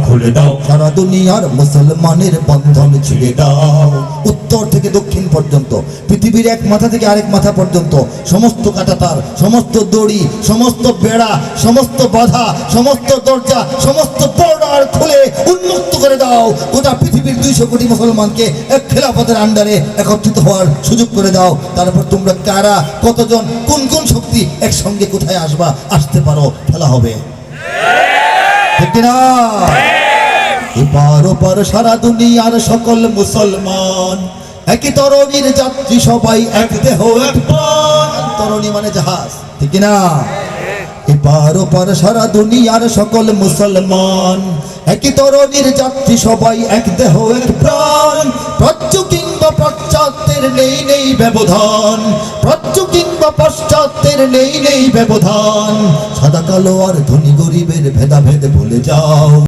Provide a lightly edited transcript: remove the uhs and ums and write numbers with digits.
খুলে দাও সারা দুনিয়ার মুসলমানের বন্ধন ছিঁড়ে দাও। উত্তর থেকে দক্ষিণ পর্যন্ত, পৃথিবীর এক মাথা থেকে আরেক মাথা পর্যন্ত সমস্ত কাঁটাতার, সমস্ত দড়ি, সমস্ত বেড়া, সমস্ত বাধা, সমস্ত দরজা, সমস্ত বর্ডার খুলে উন্মুক্ত করে দাও। গোটা পৃথিবীর 200 কোটি মুসলমানকে এক খেলাফতের আন্ডারে একত্রিত হওয়ার সুযোগ করে দাও। তারপর তোমরা কারা, কতজন, কোন কোন শক্তি একসঙ্গে কোথায় আসতে পারো, খেলা হবে। ঠিক না? এপার ওপার সারা দুনিয়ার সকল মুসলমান একই তরণীর যাত্রী, সবাই এক দেহ এক প্রাণ। তরণী মানে জাহাজ, ঠিক না? এপার ওপার সারা দুনিয়ার সকল মুসলমান একই তরণীর যাত্রী, সবাই এক দেহ এক প্রাণ। প্রাচ্য কিংবা পাশ্চাত্যের নেই ব্যবধান, প্রাচ্য কিংবা পাশ্চাত্যের নেই ব্যবধান। সাদা কালো আর ধনী গরিবের ভেদাভেদ ভুলে যাও।